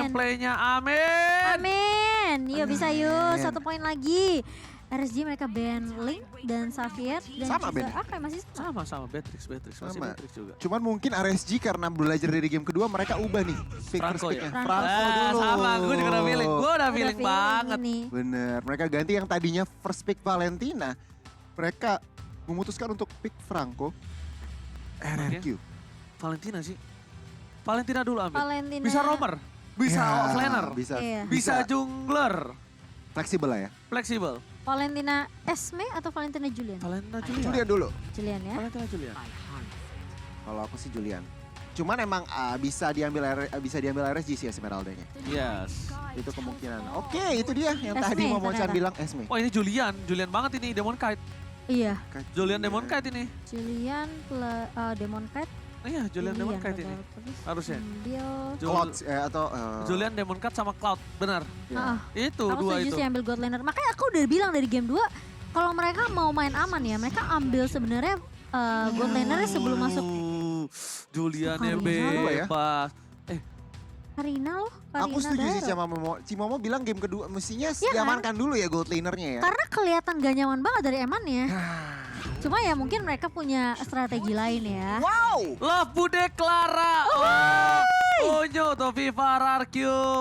gameplaynya. Amin. Amin. Yuk bisa yuk. 1 poin lagi. RSG mereka ban Link dan Xavier dan Sama, juga Ben. masih sama. Sama Beatrix masih Sama. Beatrix juga. Cuman mungkin RSG karena belajar dari game kedua mereka ubah nih. Pick Franco first ya? picknya. Franco. Franco dulu. Sama, gue juga udah feeling. Gue udah feeling banget. Ini. Bener, mereka ganti yang tadinya first pick Valentina. Mereka memutuskan untuk pick Franco. RRQ. Valentina sih. Valentina dulu ambil. Valentina. Bisa roamer. Bisa Ya, offlaner. Bisa, Iya. Bisa jungler. fleksibel lah ya. Fleksibel. Valentina Esme atau Valentina Julian? Valentina Julian. Julian dulu. Julian ya. Valentina Julian. Kalau aku sih Julian. Cuman emang bisa diambil RSG sih Esmeralda-nya. Yes. Itu kemungkinan. Oke, itu dia yang Esme, tadi Momo-chan ternyata. bilang Esme. Oh ini Julian banget ini Demon Kite. Iya. Julian Demon Kite ini. Julian Demon Kite. Iya Julian Demon Kite ini. Harusnya. Dia. Cloud atau Julian Demon Kite sama Cloud, benar. ya. Itu Aku dua setuju itu. sih ambil God Laner. Makanya aku udah bilang dari game 2, kalau mereka mau main aman ya, mereka ambil sebenarnya God Laner sebelum masuk Juliannya Karina ya? bebas. Karina loh. Karina Aku setuju sih Dairo. sama Momo. Si Momo bilang game kedua mestinya Iya kan? diamankan dulu ya gold lanernya ya. Karena kelihatan gak nyaman banget dari emannya. Cuma ya mungkin mereka punya strategi lain ya. Wow. Love Bude Clara. Onyo Tovi Fararq.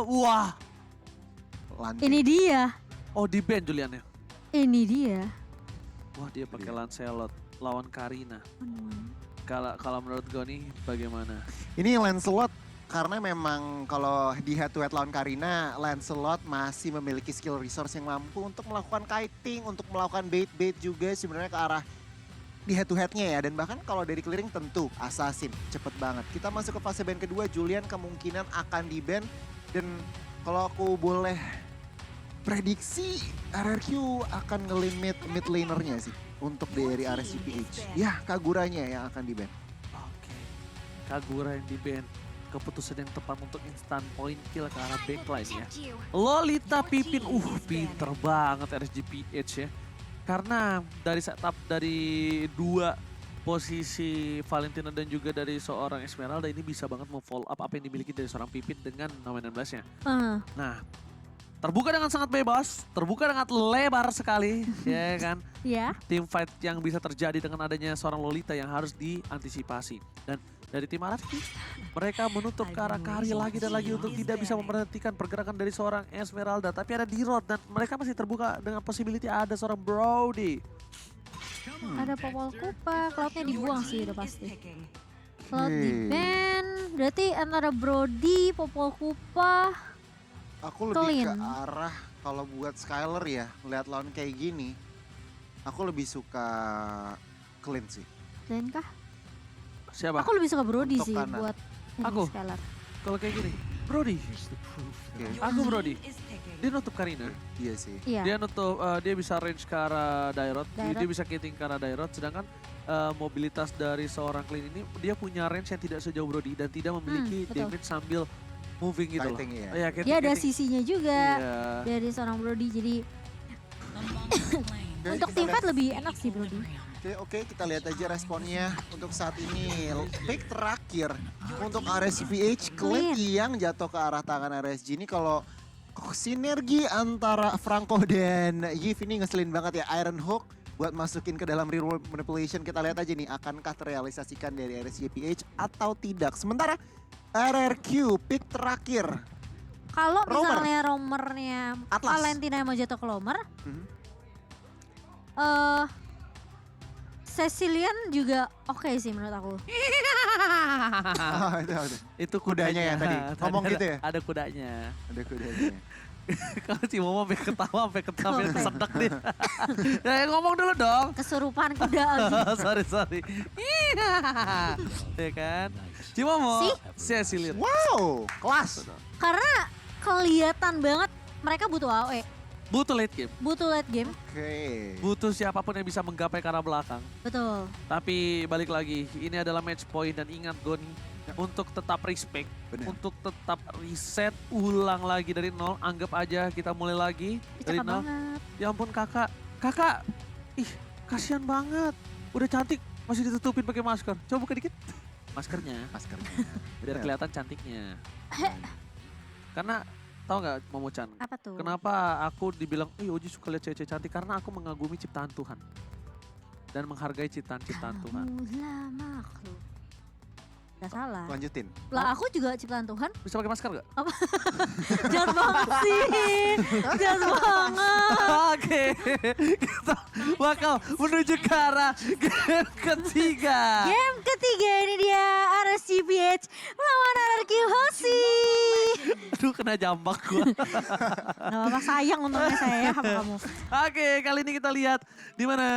Wah. Lanjut. Ini dia. Oh di band Juliannya. Ini dia. Wah dia pakai Lancelot lawan Karina. Kalau menurut gue nih bagaimana? Ini Lancelot karena memang kalau di head to head lawan Karina, Lancelot masih memiliki skill resource yang mampu untuk melakukan kiting, untuk melakukan bait-bait juga sebenarnya ke arah di head to headnya ya. Dan bahkan kalau dari clearing tentu assassin, cepet banget. Kita masuk ke fase ban kedua, Julian kemungkinan akan di ban. Dan kalau aku boleh prediksi, RRQ akan ngelimit mid lanernya sih untuk dari RSCPH. Ya, Kaguranya yang akan di ban. Oke. Kagura yang di band. Keputusan yang tepat untuk instant point kill ke arah backline ya. Lolita Pipin, pinter banget RSGPH ya. Karena dari setup dari dua posisi Valentina dan juga dari seorang Esmeralda ini bisa banget follow up apa yang dimiliki dari seorang Pipin dengan nama 16-nya. Nah, terbuka dengan sangat bebas, terbuka dengan lebar sekali, ya kan. Ya. Team fight yang bisa terjadi dengan adanya seorang Lolita yang harus diantisipasi. Dan dari tim RFQ, mereka menutup ke arah Kari lagi dan lagi untuk tidak bisa memperhatikan pergerakan dari seorang Esmeralda. Tapi ada D-Rod dan mereka masih terbuka dengan possibility ada seorang Brody. Ada Popol Kupa, Cloud-nya dibuang sih udah pasti. Cloud Oke. di ban, berarti antara Brody, Popol Kupa. Aku lebih ke Clean. arah kalau buat Skyler ya, lihat lawan kayak gini, aku lebih suka clean sih. Dan kah? Siapa? Aku lebih suka Brody Untuk sih kanan. buat ini, Aku? Skylar. Kalau kayak gini, Brody. Oke, Aku Brody. Dia nutup Karina. iya sih. Iya. Dia nutup, dia bisa range ke arah Dairot. Dairot. Dia bisa kitting ke arah Dairot. Sedangkan mobilitas dari seorang Clean ini, dia punya range yang tidak sejauh Brody. Dan tidak memiliki betul. damage sambil moving gitu loh. Kiting, iya. Iya, Dia ada kiting. sisinya juga Iya. dari seorang Brody. Jadi Oke, untuk kita tim lihat. fight lebih enak sih Brody. Oke, kita lihat aja responnya untuk saat ini. Pick terakhir untuk RSPH Clint yang jatuh ke arah tangan RSG ini. Kalau sinergi antara Franco dan Yves ini ngeselin banget ya. Iron Hook buat masukin ke dalam reroll manipulation. Kita lihat aja nih, akankah terrealisasikan dari RSGPH atau tidak. Sementara RRQ pick terakhir. Kalau Romer. misalnya romernya Atlas. Valentina yang mau jatuh ke Romer, Mhm. Cecilian juga oke sih menurut aku. Ah, itu. Itu Kudanya ya tadi? Ngomong ada, gitu ya? Ada kudanya. Ada kudanya. Kalau si Momo sampai ketawa, sampai kesedek dia. Ya ngomong dulu dong. Kesurupan kuda. sorry. Ya kan? Si Momo, Cecilian. Wow, kelas. Karena kelihatan banget mereka butuh AOE, Butuh late game. butuh late game. Oke. Butuh siapapun yang bisa menggapai ke arah belakang. Betul. Tapi balik lagi, ini adalah match point dan ingat Goni, untuk tetap respect, Benar. untuk tetap reset, ulang lagi dari nol. Anggap aja kita mulai lagi dari Cakep nol. banget. Ya ampun kakak, ih kasihan banget. Udah cantik, masih ditutupin pakai masker. Coba buka dikit maskernya, Maskernya. biar kelihatan cantiknya. Karena tahu nggak Momo-chan? Apa tuh? Kenapa aku dibilang, Oji suka lihat cewek-cewek cantik? Karena aku mengagumi ciptaan Tuhan. Dan menghargai ciptaan-ciptaan Tuhan. Kamulah makhluk. Gak salah. Lanjutin. Lah aku juga ciptaan Tuhan. Bisa pakai masker nggak? Jahat banget sih. Jahat banget. Oke, kita bakal menuju ke arah game ketiga. Game ketiga ini dia RSGPH melawan RRQ Hoshi. Aduh, kena jambak gua. Gak apa-apa, sayang untungnya saya sama kamu. Oke, kali ini kita lihat di mana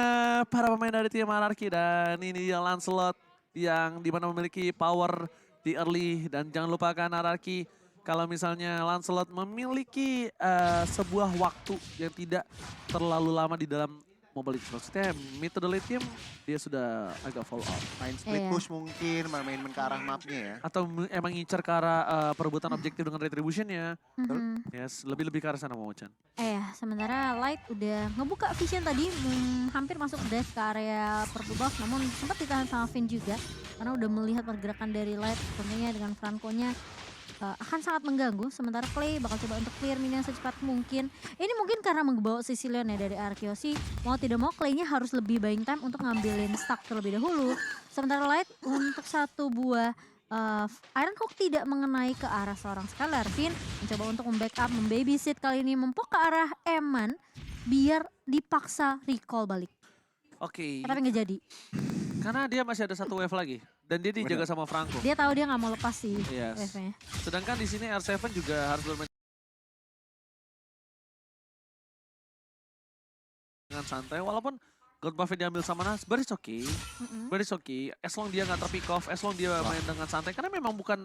para pemain dari tim Anarchy dan ini dia Lancelot yang dimana memiliki power di early dan jangan lupakan Anarchy kalau misalnya Lancelot memiliki sebuah waktu yang tidak terlalu lama di dalam Mobile Legends. Maksudnya mid to the late game dia sudah agak fall out. Main split Iya. push mungkin, main ke arah mapnya ya. Atau emang ngincer ke arah perebutan objektif dengan retribution-nya. Mhm. Yes, lebih ke arah sana Momo-chan. Sementara Light udah ngebuka vision tadi, hampir masuk dash ke area purple buff, namun sempat ditahan sama Finn juga. Karena udah melihat pergerakan dari Light, tentunya dengan Franco-nya akan sangat mengganggu. Sementara Clay bakal coba untuk clear minion secepat mungkin. Ini mungkin karena membawa Sicilian ya dari Arkeosi. Mau tidak mau Clay-nya harus lebih buying time untuk ngambilin stack terlebih dahulu. Sementara Light untuk satu buah Iron Hook tidak mengenai ke arah seorang Scalar. Finn mencoba untuk membackup, membabysit kali ini mempok ke arah Eman biar dipaksa recall balik. Oke, Tapi nggak jadi. karena dia masih ada satu wave lagi dan dia dijaga sama Franco. Dia tahu dia nggak mau lepas sih Yes. wave-nya. Sedangkan di sini R7 juga harus bermain dengan santai walaupun God buff diambil sama Nas, but it's okay. But it's okay. As long dia nggak terpick off, as long dia main dengan santai. Karena memang bukan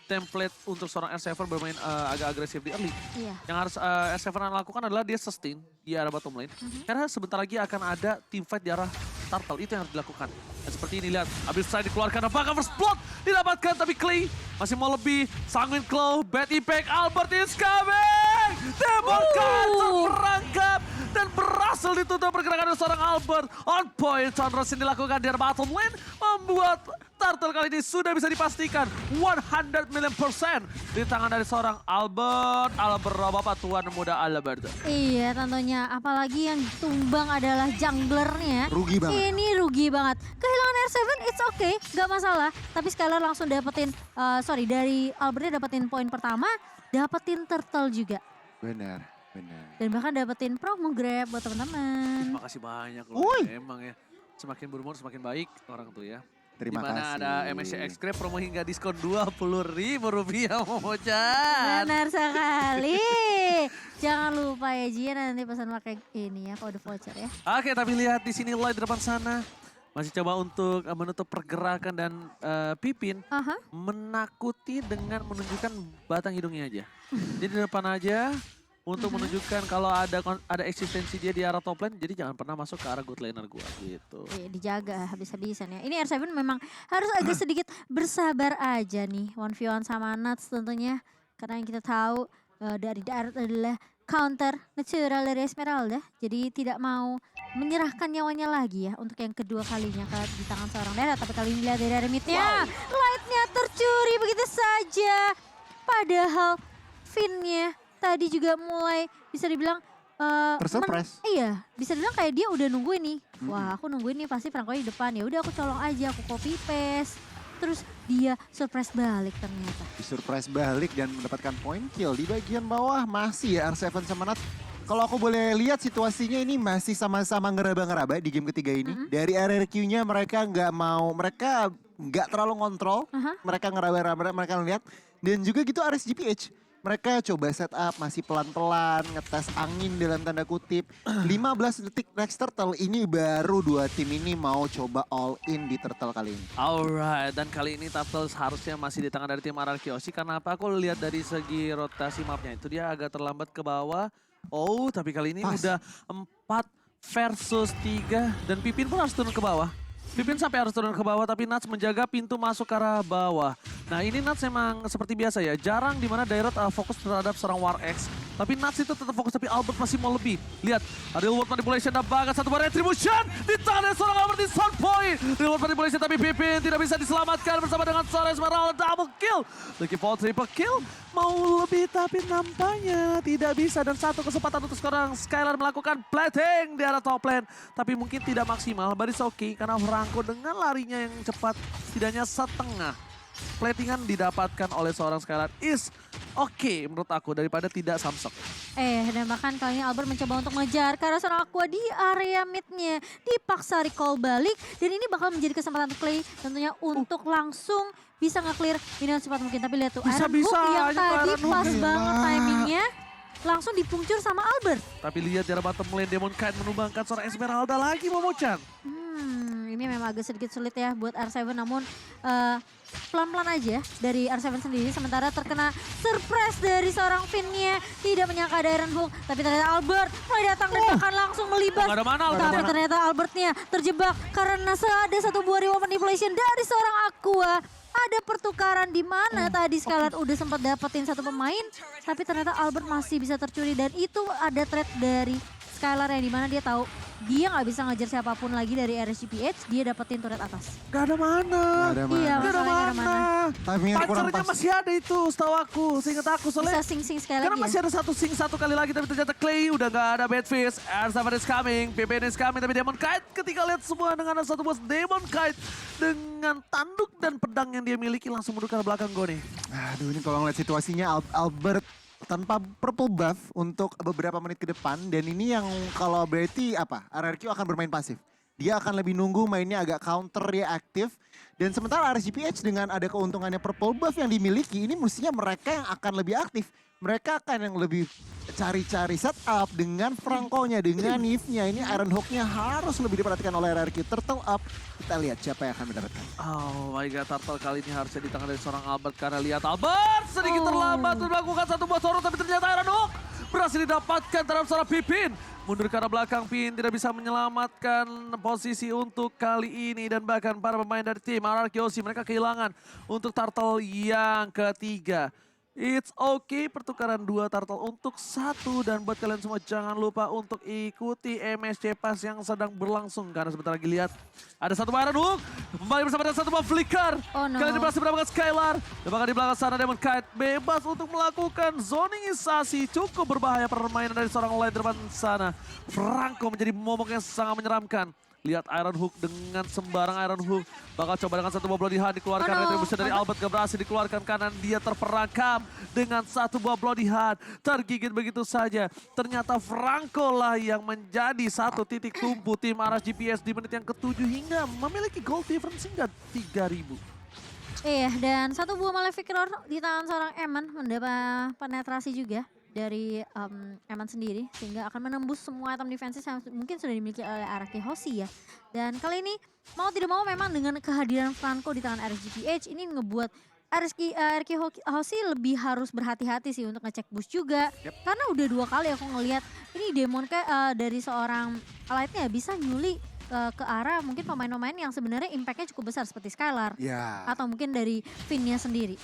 template untuk seorang R7 bermain agak agresif di early. Iya. Yang harus R7 lakukan adalah dia sustain di arah bottom lane. Karena sebentar lagi akan ada team fight di arah turtle, itu yang harus dilakukan. Dan seperti ini lihat, abis saya dikeluarkan apakah first blood didapatkan tapi Clay masih mau lebih. Sanguine Claw, bad impact, Albert is coming! Demon Cutter merangkap dan berhasil ditutup pergerakan dari seorang Albert. On point, Conros yang dilakukan di arah bottom lane membuat turtle kali ini sudah bisa dipastikan 100 million % di tangan dari seorang Albert. Albert Bapak Tuan Muda Albert. Iya tentunya, apalagi yang tumbang adalah junglernya. Rugi banget. Ini rugi banget. Kehilangan R7, it's okay, gak masalah. Tapi Skylar langsung dapetin, dari Albertnya dapetin poin pertama, dapetin turtle juga. Benar, benar. Dan bahkan dapetin promo grab buat teman-teman. Terima kasih banyak loh. Wuih. Emang ya, semakin berumur semakin baik orang tuh ya. Terima Dimana kasih. ada MSC X Grab promo hingga diskon Rp20.000 Momo-chan. Benar sekali. Jangan lupa ya Jia nanti pesan pakai ini ya, kode voucher ya. Oke, tapi lihat di sini Light di depan sana. Masih coba untuk menutup pergerakan dan Pipin Aha. menakuti dengan menunjukkan batang hidungnya aja. Jadi di depan aja untuk menunjukkan kalau ada eksistensi dia di arah top lane, jadi jangan pernah masuk ke arah good laner gua gitu. Dijaga habis-habisan ya. Ini R7 memang harus agak sedikit bersabar aja nih. 1v1 sama Nuts tentunya. Karena yang kita tahu dari Darat adalah counter natural dari Esmeralda. Jadi tidak mau menyerahkan nyawanya lagi ya untuk yang kedua kalinya di tangan seorang Darat. Tapi kali ini lihat dari arah midnya. Lightnya tercuri begitu saja. Padahal Finn-nya tadi juga mulai bisa dibilang Tersurprise. iya, bisa dibilang kayak dia udah nungguin nih. Wah, aku nungguin nih pasti Franco di depan. Ya udah aku colong aja, aku copy paste. Terus dia surprise balik ternyata. Surprise balik dan mendapatkan point kill di bagian bawah. Masih ya R7 sama Nat. Kalau aku boleh lihat situasinya ini masih sama-sama ngeraba-ngeraba di game ketiga ini. Dari RRQ-nya mereka nggak terlalu ngontrol. Mereka ngeraba-ngeraba, mereka ngeliat. Dan juga gitu RSGPH. Mereka coba setup masih pelan-pelan, ngetes angin dalam tanda kutip. 15 detik next turtle, ini baru dua tim ini mau coba all in di turtle kali ini. Alright, dan kali ini Turtles harusnya masih di tangan dari tim Ararkioshi. Karena apa? Aku lihat dari segi rotasi mapnya itu dia agak terlambat ke bawah. Oh, tapi kali ini Pas. udah 4 versus 3 dan Pipin pun harus turun ke bawah. Pipin sampai harus turun ke bawah, tapi Nuts menjaga pintu masuk ke arah bawah. Nah ini Nuts emang seperti biasa ya, jarang dimana Dairot fokus terhadap seorang War X. Tapi Nuts itu tetap fokus, tapi Albert masih mau lebih. Lihat, Real World Manipulation dan bahkan satu bar Retribution di tangan seorang Albert di sound point. Real World Manipulation tapi Pipin tidak bisa diselamatkan bersama dengan seorang Esmeralda double kill. Looking for triple kill, mau lebih tapi nampaknya tidak bisa. Dan satu kesempatan untuk sekarang Skylar melakukan plating di arah top lane. Tapi mungkin tidak maksimal, but it's okay. Karena Franco dengan larinya yang cepat, setidaknya setengah platingan didapatkan oleh seorang Skylar is oke menurut aku daripada tidak Samsung. Dan bahkan kali ini Albert mencoba untuk mengejar ke arah seorang Aqua di area midnya. Dipaksa recall balik dan ini bakal menjadi kesempatan untuk Clay tentunya untuk langsung bisa nge-clear ini dengan cepat mungkin. Tapi lihat tuh Bisa, Iron Hook yang aja tadi Iron Hook. pas Gila. banget timingnya. Langsung dipungcur sama Albert. Tapi lihat di arah bottom lane Demon Knight menumbangkan seorang Esmeralda lagi Momo-chan. Ini memang agak sedikit sulit ya buat R7 namun pelan-pelan aja dari R7 sendiri sementara terkena surprise dari seorang Finn-nya tidak menyangka ada Iron Hook tapi ternyata Albert mulai datang dan bahkan langsung melibas. Nggak ada mana, nggak ada Tapi mana. ternyata Albertnya terjebak karena ada satu buah reward manipulation dari seorang Aqua. Ada pertukaran di mana tadi Skylar udah sempat dapetin satu pemain tapi ternyata Albert masih bisa tercuri dan itu ada threat dari Skylar yang dimana dia tahu dia nggak bisa ngejar siapapun lagi dari RSGPH, dia dapetin turret atas. Gak ada mana. Nggak ada Iya, mana. Gak ada masalahnya mana. Timingnya kurang Pancernya pas. masih ada itu setahu aku. Seingat aku Bisa soalnya. sing-sing sekali Karena lagi masih ya. ada satu kali lagi tapi ternyata Clay udah gak ada Badfish. R7 is coming, PPN is coming tapi Demon Knight ketika lihat semua dengan ada satu bos Demon Knight dengan tanduk dan pedang yang dia miliki langsung mundur ke belakang Gone. Aduh ini kalau ngeliat situasinya Albert tanpa purple buff untuk beberapa menit ke depan. Dan ini yang kalau berarti apa, RRQ akan bermain pasif. Dia akan lebih nunggu mainnya agak counter reaktif. Dan sementara RSGPH dengan ada keuntungannya purple buff yang dimiliki, ini mestinya mereka yang akan lebih aktif. Mereka akan yang lebih cari-cari setup dengan Franco-nya, dengan Neve-nya. Ini Iron Hook-nya harus lebih diperhatikan oleh RRQ. Turtle up, kita lihat siapa yang akan mendapatkan. Oh my god, Turtle kali ini harusnya di tangan dari seorang Albert karena lihat Albert sedikit terlambat untuk melakukan satu buah sorot tapi ternyata Iron Hook berhasil didapatkan terhadap seorang Pipin. Mundur ke arah belakang Pin tidak bisa menyelamatkan posisi untuk kali ini dan bahkan para pemain dari tim RRQ mereka kehilangan untuk Turtle yang ketiga. It's okay, pertukaran 2 turtle untuk 1 dan buat kalian semua jangan lupa untuk ikuti MSC Pass yang sedang berlangsung karena sebentar lagi lihat ada satu Iron Hook kembali bersama dengan satu Flicker. Oh no. Kali ini berhasil mendapatkan Skylar dan bahkan di belakang sana Demon Knight bebas untuk melakukan zoningisasi. Cukup berbahaya permainan dari seorang lain depan sana. Franco menjadi momok yang sangat menyeramkan. Lihat Iron Hook dengan sembarang Iron Hook. Bakal coba dengan satu buah Bloody Hand dikeluarkan. Oh no. Retribution dari Albert gak berhasil dikeluarkan kanan. Dia terperangkap dengan satu buah Bloody Hand. Tergigit begitu saja. Ternyata Franco lah yang menjadi satu titik tumpu tim RSGPH di menit yang ke-7 hingga memiliki goal difference hingga 3.000. Iya, dan satu buah Malefic Roar di tangan seorang Eman mendapat penetrasi juga dari Eman sendiri sehingga akan menembus semua item defensive yang mungkin sudah dimiliki oleh RRQ Hoshi ya. Dan kali ini mau tidak mau memang dengan kehadiran Franco di tangan RSGPH ini ngebuat RRQ Hoshi lebih harus berhati-hati sih untuk ngecek boost juga. Karena udah 2 kali aku ngelihat ini Demon dari seorang Allied-nya bisa nyuli ke arah mungkin pemain-pemain yang sebenarnya impact-nya cukup besar seperti Skylar Ya. atau mungkin dari Finn-nya sendiri.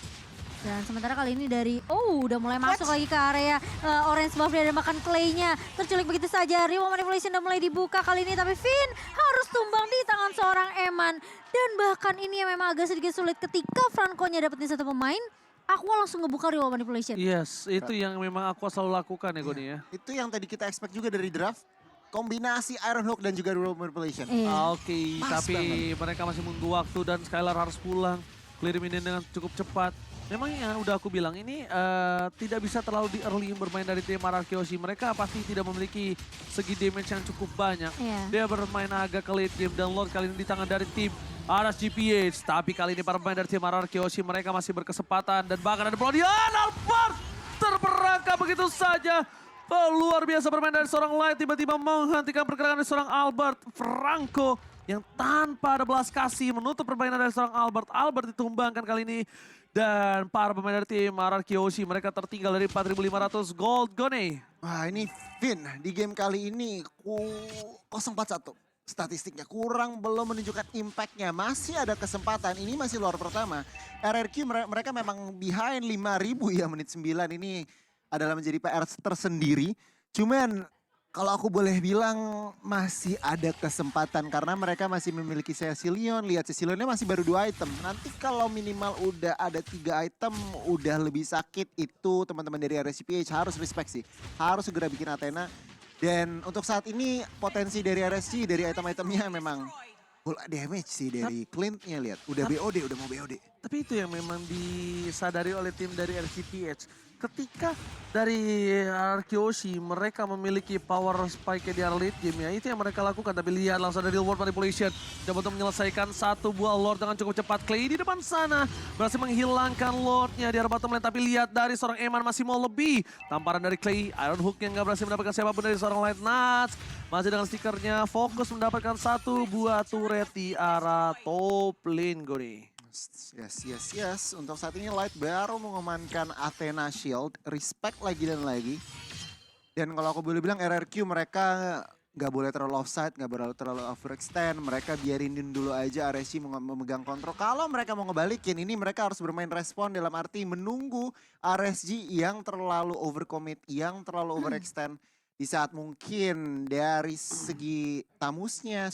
Dan sementara kali ini dari, udah mulai masuk lagi ke area orange buff dan makan Clay-nya. Terculik begitu saja, Reward Manipulation udah mulai dibuka kali ini. Tapi Finn harus tumbang di tangan seorang Eman. Dan bahkan ini yang memang agak sedikit sulit ketika Franco-nya dapetin satu pemain. Aku langsung ngebuka Reward Manipulation. Yes, itu yang memang aku selalu lakukan ya Goni ya. Itu yang tadi kita expect juga dari draft. Kombinasi Iron Hook dan juga Reward Manipulation. Iya. Oke, Pas tapi mereka masih menunggu waktu dan Skylar harus pulang. Clear minion dengan cukup cepat. Memang ya udah aku bilang ini tidak bisa terlalu di early bermain dari tim RRQ Hoshi. Mereka pasti tidak memiliki segi damage yang cukup banyak. Iya. Dia bermain agak ke late game dan Lord kali ini di tangan dari tim RSGPH. Tapi kali ini para pemain dari tim RRQ Hoshi mereka masih berkesempatan dan bahkan ada Blodian Albert terperangkap begitu saja. Luar biasa bermain dari seorang Light tiba-tiba menghentikan pergerakan dari seorang Albert Franco yang tanpa ada belas kasih menutup permainan dari seorang Albert. Albert ditumbangkan kali ini. Dan para pemain dari tim RRQ Hoshi mereka tertinggal dari 4.500 gold Gone. Wah ini Finn di game kali ini 041 statistiknya. Kurang belum menunjukkan impactnya. Masih ada kesempatan. Ini masih luar pertama. RRQ mereka memang behind 5.000 ya menit 9. Ini adalah menjadi PR tersendiri. Cuman Kalau aku boleh bilang masih ada kesempatan karena mereka masih memiliki Cecilion. Lihat Cecilionnya masih baru 2 item. Nanti kalau minimal udah ada 3 item udah lebih sakit itu teman-teman dari RSGPH harus respect sih. Harus segera bikin Athena. Dan untuk saat ini potensi dari RSG dari item-itemnya memang full damage sih dari Clint-nya lihat. Udah BOD, udah mau BOD. Tapi itu yang memang disadari oleh tim dari RCPH. Ketika dari Arkeoshi mereka memiliki power spike di area late game ya. Itu yang mereka lakukan. Tapi lihat langsung dari World Manipulation. Coba untuk menyelesaikan satu buah Lord dengan cukup cepat. Clay di depan sana berhasil menghilangkan Lordnya di area bottom lane. Tapi lihat dari seorang Eman masih mau lebih. Tamparan dari Clay. Iron Hook yang gak berhasil mendapatkan siapapun dari seorang Light Nuts. Masih dengan stickernya fokus mendapatkan satu buah turret di arah top lane Gori. Yes. Untuk saat ini Light baru mengamankan Athena Shield. Respect lagi dan lagi. Dan kalau aku boleh bilang RRQ mereka nggak boleh terlalu offside, nggak boleh terlalu overextend. Mereka biarinin dulu aja RSG memegang kontrol. Kalau mereka mau ngebalikin ini mereka harus bermain respon dalam arti menunggu RSG yang terlalu overcommit, yang terlalu overextend. Di saat mungkin dari segi tamusnya,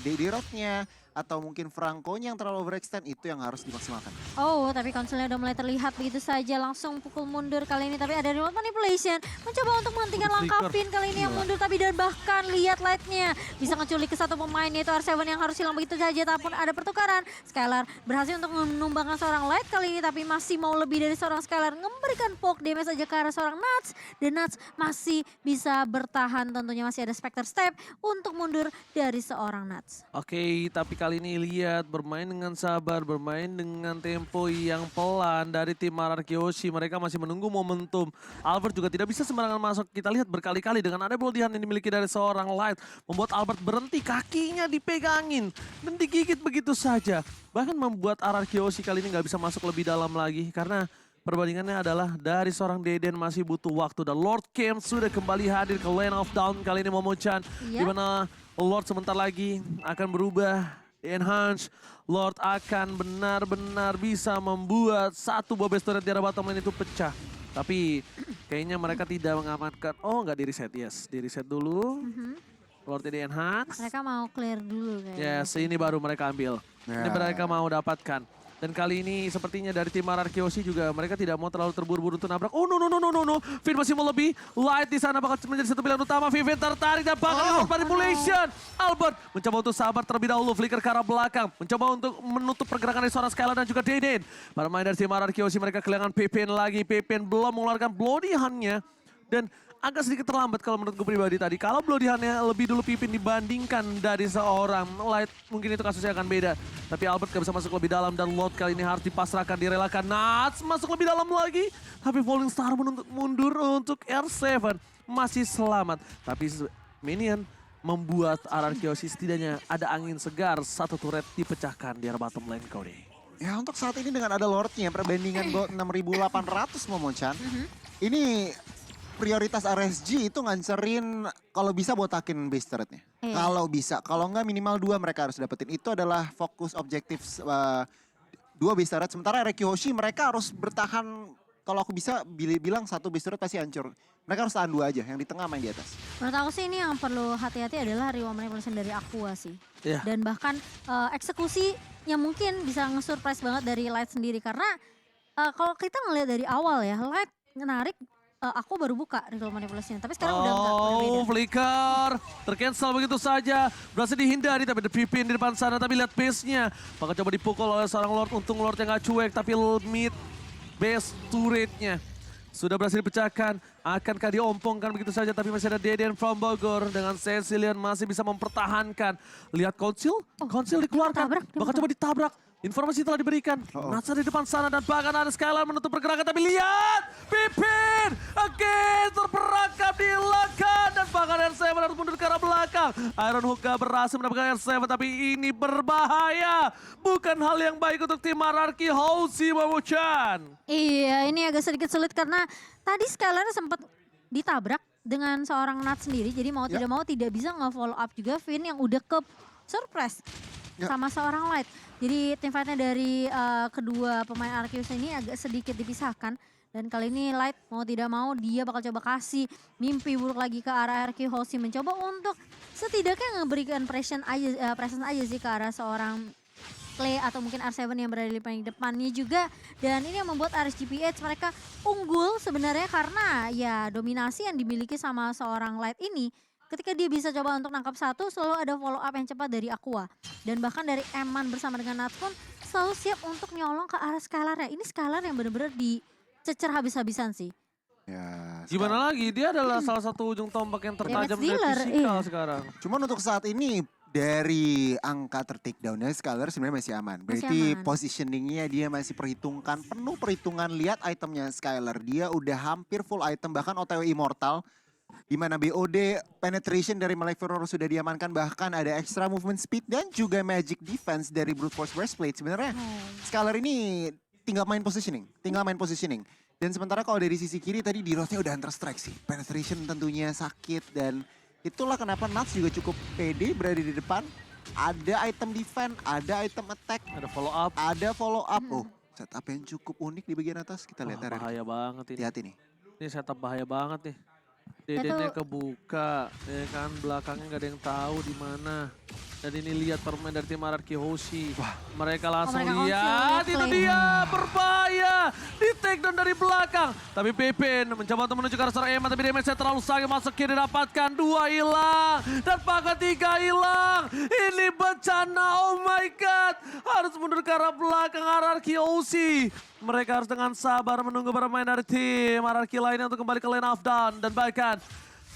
Dedirotnya, atau mungkin Franco-nya yang terlalu overextend itu yang harus dimaksimalkan. Oh, tapi konsolnya udah mulai terlihat begitu saja. Langsung pukul mundur kali ini. Tapi ada remote manipulation. Mencoba untuk menghentikan langkah Finn kali ini yang mundur. Tapi dan bahkan lihat lightnya. Bisa ngeculik ke satu pemain yaitu R7 yang harus hilang begitu saja. Tapi ada pertukaran. Skylar berhasil untuk menumbangkan seorang light kali ini. Tapi masih mau lebih dari seorang Skylar. Memberikan poke damage saja ke arah seorang Nuts. Dan Nuts masih bisa bertahan. Tentunya masih ada Spectre Step untuk mundur dari seorang Nuts. Oke, tapi kali ini lihat bermain dengan sabar, bermain dengan tempo yang pelan dari tim Arkeoshi. Mereka masih menunggu momentum. Albert juga tidak bisa sembarangan masuk. Kita lihat berkali-kali dengan ada bloodihan yang dimiliki dari seorang Light. Membuat Albert berhenti, kakinya dipegangin dan digigit begitu saja. Bahkan membuat Arkeoshi kali ini nggak bisa masuk lebih dalam lagi. Karena perbandingannya adalah dari seorang Deden masih butuh waktu. Dan Lord Camp sudah kembali hadir ke Lane of Dawn kali ini Momo-chan. Iya. Dimana Lord sebentar lagi akan berubah. Enhance, Lord akan benar-benar bisa membuat satu buah base turret di arah bottom lane itu pecah. Tapi kayaknya mereka tidak mengamankan. Oh, nggak di reset, yes. Di reset dulu. Lord di enhance. Mereka mau clear dulu kayaknya. Yes, ini baru mereka ambil. Ini mereka mau dapatkan. Dan kali ini sepertinya dari tim Arkeoshi juga mereka tidak mau terlalu terburu-buru untuk nabrak. Oh no. Finn masih mau lebih. Light di sana bakal menjadi satu pilihan utama. Vivian tertarik dan bakal manipulation. Albert mencoba untuk sabar terlebih dahulu. Flicker ke arah belakang. Mencoba untuk menutup pergerakan dari seorang Skylar dan juga Deden. Para main dari tim Arkeoshi mereka kehilangan Pippin lagi. Pippin belum mengeluarkan bloodihannya. Dan agak sedikit terlambat kalau menurutku pribadi tadi. Kalau bloodihannya lebih dulu Pippin dibandingkan dari seorang Light, mungkin itu kasusnya akan beda. Tapi Albert gak bisa masuk lebih dalam dan Lord kali ini harus dipasrahkan, direlakan. Nuts masuk lebih dalam lagi. Tapi Falling Star menuntut mundur untuk R7. Masih selamat. Tapi Minion membuat Arkeoshi setidaknya ada angin segar. Satu turret dipecahkan di arah bottom lane Cody. Ya untuk saat ini dengan ada Lordnya perbandingan 6.800 Momo-chan. Ini prioritas RSG itu ngancerin kalau bisa botakin base turretnya. Kalau bisa, kalau enggak minimal 2 mereka harus dapetin. Itu adalah fokus objektif 2 base turret. Sementara Arkeoshi mereka harus bertahan, kalau aku bisa bilang 1 base turret pasti hancur. Mereka harus tahan 2 aja, yang di tengah main di atas. Menurut aku sih ini yang perlu hati-hati adalah reward manipulation dari Aqua sih. Iya. Dan bahkan eksekusi yang mungkin bisa nge-surprise banget dari Light sendiri. Karena kalau kita ngelihat dari awal ya, Light menarik. Aku baru buka ritual manipulasinya, tapi sekarang udah enggak. Oh, flicker. Tercancel begitu saja. Berhasil dihindari, tapi ada Pippin di depan sana. Tapi lihat base-nya. Bakal coba dipukul oleh seorang Lord. Untung Lord yang gak cuek, tapi mid base turret-nya sudah berhasil dipecahkan. Akankah diompongkan begitu saja, tapi masih ada Deden from Bogor. Dengan Cecilion masih bisa mempertahankan. Lihat Konsil. Konsil dikeluarkan. Bakal coba ditabrak. Informasi telah diberikan. Natsa di depan sana dan bahkan ada Skylar menutup pergerakan. Tapi lihat Pippin again terperangkap di lengan. Dan bahkan R7 harus mundur ke arah belakang. Iron Hook gak berhasil mendapatkan R7 tapi ini berbahaya. Bukan hal yang baik untuk tim Arkeoshi Momo-chan. Iya, ini agak sedikit sulit karena tadi Skylar sempat ditabrak dengan seorang Nuts sendiri. Jadi mau tidak mau tidak bisa nge-follow up juga Finn yang udah ke surprise sama seorang Light. Jadi tim fightnya dari kedua pemain Arkeoshi ini agak sedikit dipisahkan. Dan kali ini Light mau tidak mau dia bakal coba kasih mimpi buruk lagi ke arah RQ Hoshi. Mencoba untuk setidaknya ngeberikan presence aja sih ke arah seorang Clay atau mungkin R7 yang berada di paling depannya juga. Dan ini yang membuat RSGPH mereka unggul sebenarnya karena ya dominasi yang dimiliki sama seorang Light ini. Ketika dia bisa coba untuk nangkap satu, selalu ada follow up yang cepat dari Aqua. Dan bahkan dari Eman bersama dengan Nats pun selalu siap untuk nyolong ke arah Skylar ya. Ini Skylar yang benar-benar dicecer habis-habisan sih. Ya, Gimana lagi, dia adalah salah satu ujung tombak yang tertajam dari dealer, fisikal iya. sekarang. Cuman untuk saat ini dari angka ter-takedownnya Skylar sebenarnya masih aman. Berarti aman. positioningnya dia masih perhitungkan, penuh perhitungan. Lihat itemnya Skylar, dia udah hampir full item, bahkan OTW Immortal. Di mana BOD penetration dari Maleficent sudah diamankan, bahkan ada extra movement speed dan juga magic defense dari Brute Force Breastplate. Sebenarnya Skylar ini tinggal main positioning. Dan sementara kalau dari sisi kiri tadi di rotnya udah Hunter Strike sih. Penetration tentunya sakit dan itulah kenapa Nats juga cukup pede berada di depan. Ada item defense, ada item attack, Ada follow up. ada follow up. Oh, setup yang cukup unik di bagian atas. Kita lihat Wah, bahaya banget ini. hati-hati nih. Ini setup bahaya banget nih. Dedennya kebuka, ya kan belakangnya nggak ada yang tahu di mana. Dan ini lihat permain dari tim RRQ Hoshi. Mereka langsung mereka lihat, langsung itu claim. dia berbahaya. Di take down dari belakang. Tapi Pepin mencoba untuk menuju ke arah seorang Eman, tapi damage-nya terlalu sakit, masuk kiri dapatkan 2 hilang. Dan bahkan 3 hilang. Ini bencana, oh my god. Harus mundur ke arah belakang RRQ Hoshi. Mereka harus dengan sabar menunggu bermain dari tim RRQ lainnya untuk kembali ke lane of down. Dan bahkan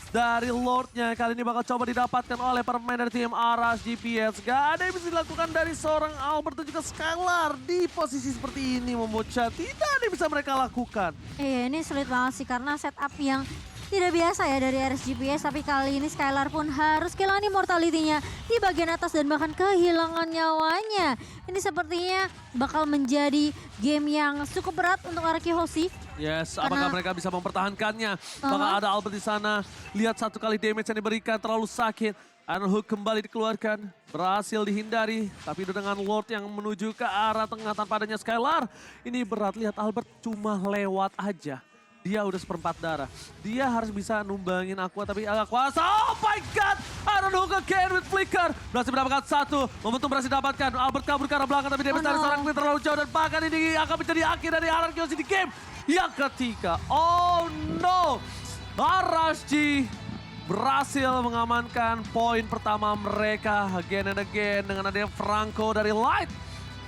dari Lordnya kali ini bakal coba didapatkan oleh pemain dari tim Aras GPS. Gak ada yang bisa dilakukan dari seorang Albert dan juga Skylar di posisi seperti ini Momocha. Tidak ada yang bisa mereka lakukan. Iya ini sulit banget sih karena setup yang tidak biasa ya dari RSGPS. Tapi kali ini Skylar pun harus kehilangan immortality-nya di bagian atas dan bahkan kehilangan nyawanya. Ini sepertinya bakal menjadi game yang cukup berat untuk RRQ Hoshi. Yes, apakah mereka bisa mempertahankannya? Bakal ada Albert di sana. Lihat satu kali damage yang diberikan terlalu sakit. Iron Hook kembali dikeluarkan. Berhasil dihindari. Tapi itu dengan Lord yang menuju ke arah tengah tanpa adanya Skylar. Ini berat, lihat Albert cuma lewat aja. Dia udah seperempat darah. Dia harus bisa numbangin Aqua, tapi agak kuasa. Oh my god! Iron Hook again with Flicker. Berhasil mendapatkan satu. Momentum berhasil didapatkan. Albert kabur ke arah belakang, tapi damage dari seorang Queen terlalu jauh. Dan bahkan ini akan menjadi akhir dari RRQ Hoshi di game yang ketiga. Oh no! RSG berhasil mengamankan poin pertama mereka again and again dengan adanya Franco dari Light.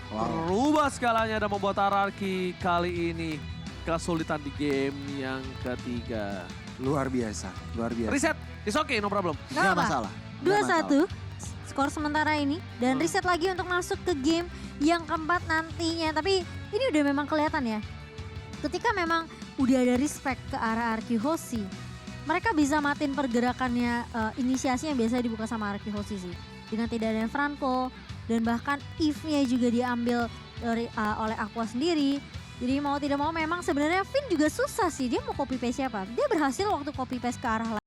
Berubah skalanya dan membuat RRQ kali ini kesulitan di game yang ketiga. Luar biasa, luar biasa. Reset, it's okay, no problem. Nggak masalah. Nggak 2-1 skor sementara ini. Dan reset lagi untuk masuk ke game yang keempat nantinya. Tapi ini udah memang kelihatan ya. Ketika memang udah ada respect ke arah RRQ Hoshi, mereka bisa matiin pergerakannya, inisiasi yang biasa dibuka sama RRQ Hoshi sih. Dengan tidak ada Franco dan bahkan Eve-nya juga diambil oleh Aqua sendiri. Jadi mau tidak mau memang sebenarnya Finn juga susah sih. Dia mau copy paste siapa? Dia berhasil waktu copy paste ke arah